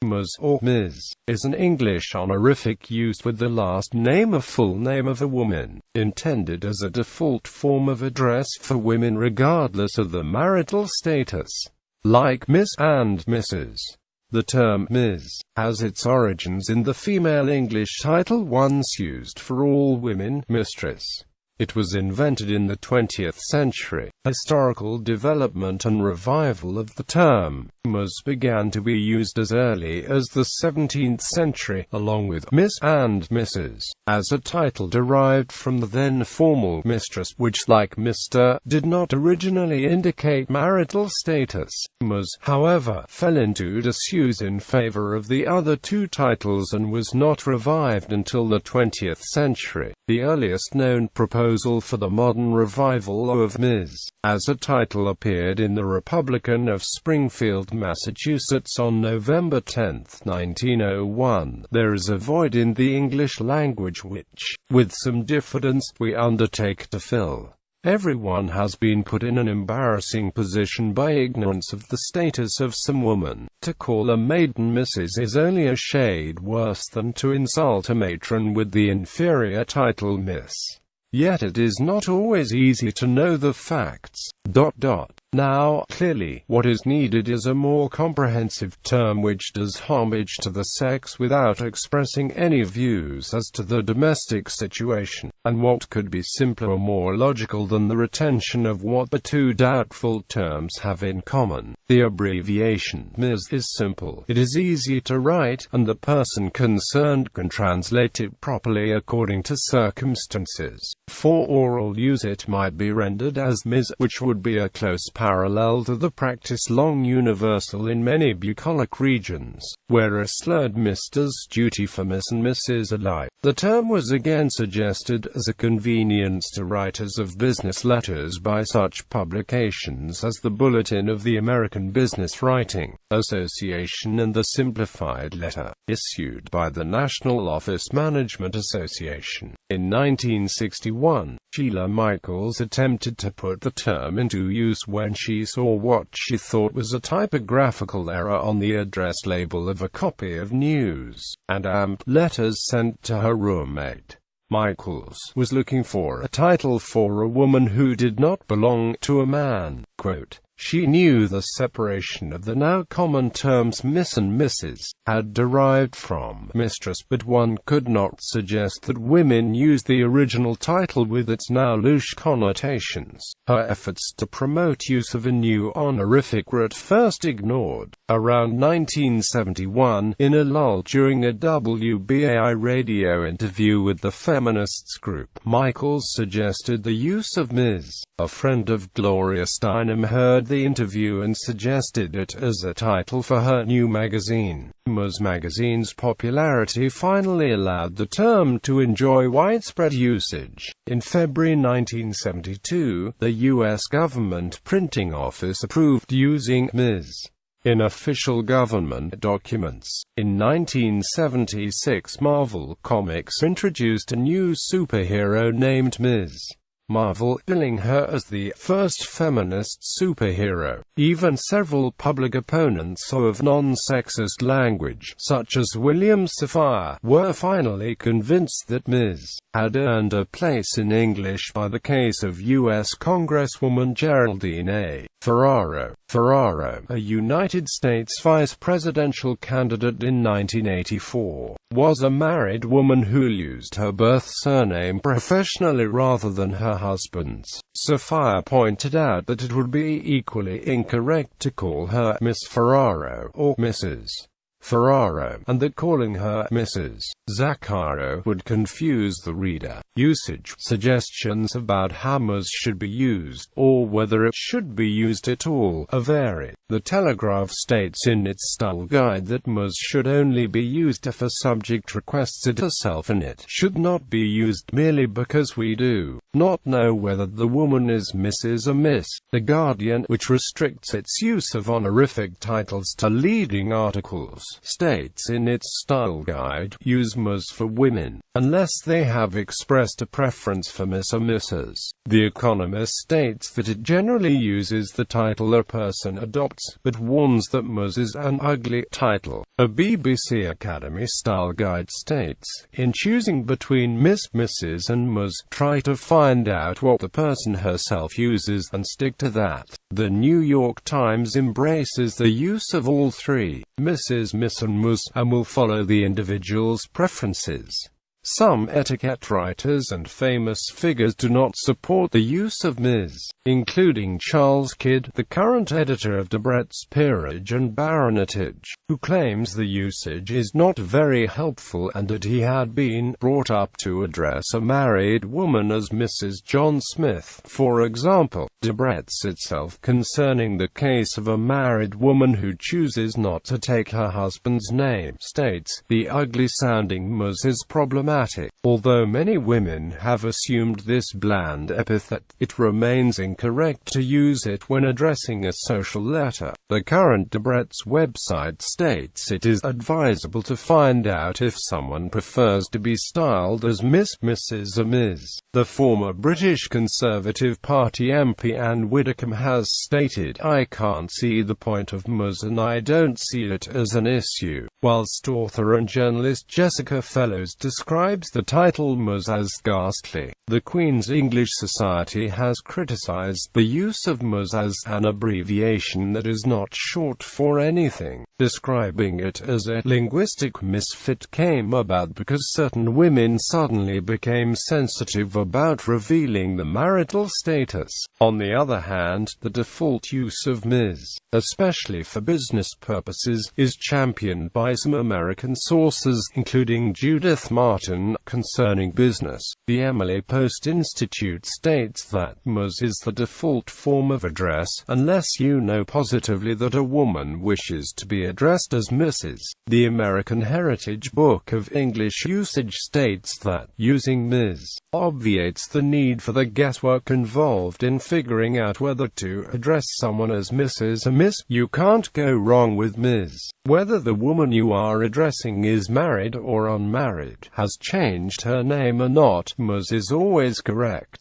Ms. or Ms. is an English honorific used with the last name or full name of a woman, intended as a default form of address for women regardless of their marital status, like Miss and Mrs. The term Ms. has its origins in the female English title once used for all women, Mistress. It was invented in the 20th century. Historical development and revival of the term Ms. began to be used as early as the 17th century, along with Miss and Mrs., as a title derived from the then formal Mistress, which, like Mr., did not originally indicate marital status. Ms., however, fell into disuse in favor of the other two titles and was not revived until the 20th century. The earliest known proposal for the modern revival of Ms. as a title appeared in the Republican of Springfield, Massachusetts on November 10, 1901. There is a void in the English language which, with some diffidence, we undertake to fill. Everyone has been put in an embarrassing position by ignorance of the status of some woman. To call a maiden Mrs. is only a shade worse than to insult a matron with the inferior title Miss. Yet it is not always easy to know the facts. Now, clearly, what is needed is a more comprehensive term which does homage to the sex without expressing any views as to the domestic situation. And what could be simpler or more logical than the retention of what the two doubtful terms have in common? The abbreviation Ms. is simple, it is easy to write, and the person concerned can translate it properly according to circumstances. For oral use it might be rendered as Ms., which would be a close parallel to the practice long universal in many bucolic regions, where a slurred Miss does duty for Miss and Mrs. alike. The term was again suggested as a convenience to writers of business letters by such publications as the Bulletin of the American Business Writing Association and the Simplified Letter, issued by the National Office Management Association. In 1961, Sheila Michaels attempted to put the term into use when she saw what she thought was a typographical error on the address label of a copy of news and AMP letters sent to her roommate. Michaels was looking for a title for a woman who did not belong to a man. Quote, "She knew the separation of the now common terms Miss and Mrs. had derived from Mistress, but one could not suggest that women used the original title with its now loose connotations. Her efforts to promote use of a new honorific were at first ignored. Around 1971, in a lull during a WBAI radio interview with the feminists group, Michaels suggested the use of Ms. A friend of Gloria Steinem heard the interview and suggested it as a title for her new magazine. Ms. magazine's popularity finally allowed the term to enjoy widespread usage. In February 1972, the U.S. government printing office approved using Ms. in official government documents. In 1976, Marvel Comics introduced a new superhero named Ms. Marvel, billing her as the first feminist superhero. Even several public opponents of non-sexist language, such as William Safire, were finally convinced that Ms. had earned a place in English by the case of U.S. Congresswoman Geraldine A. Ferraro, a United States vice presidential candidate in 1984, was a married woman who used her birth surname professionally rather than her husband's. Safire pointed out that it would be equally incorrect to call her Miss Ferraro or Mrs. Ferraro, and that calling her Mrs. Zaccaro would confuse the reader. Usage suggestions about how Ms. should be used, or whether it should be used at all, are varied. The Telegraph states in its style guide that Ms. should only be used if a subject requests it herself, and it should not be used merely because we do not know whether the woman is Mrs. or Miss. The Guardian, which restricts its use of honorific titles to leading articles, states in its style guide, use Ms. for women, unless they have expressed a preference for Miss or Mrs. The Economist states that it generally uses the title a person adopts, but warns that Ms. is an ugly title. A BBC Academy style guide states, in choosing between Miss, Mrs. and Ms, try to find out what the person herself uses and stick to that. The New York Times embraces the use of all three, Mrs., Miss and Ms, and will follow the individual's preferences. Some etiquette writers and famous figures do not support the use of Ms., including Charles Kidd, the current editor of Debrett's Peerage and Baronetage, who claims the usage is not very helpful and that he had been brought up to address a married woman as Mrs. John Smith, for example. Debrett's itself concerning the case of a married woman who chooses not to take her husband's name states, the ugly-sounding Ms. is problematic. Although many women have assumed this bland epithet, it remains incorrect to use it when addressing a social letter. The current Debrett's website states it is advisable to find out if someone prefers to be styled as Miss, Mrs. or Ms. The former British Conservative Party MP Anne Widdecombe has stated, I can't see the point of Ms and I don't see it as an issue, whilst author and journalist Jessica Fellows describes the title Ms as ghastly. The Queen's English Society has criticized the use of Ms as an abbreviation that is not short for anything, describing it as a linguistic misfit came about because certain women suddenly became sensitive about revealing the marital status. On the other hand, the default use of Ms, especially for business purposes, is championed by some American sources, including Judith Martin, concerning business. The Emily Post Institute states that Ms is the default form of address, unless you know positively that a woman wishes to be addressed as Mrs. The American Heritage Book of English Usage states that using Ms obviates the need for the guesswork involved in figuring out whether to address someone as Mrs. or Miss. You can't go wrong with Ms. Whether the woman you are addressing is married or unmarried, has changed her name or not, Ms is always correct.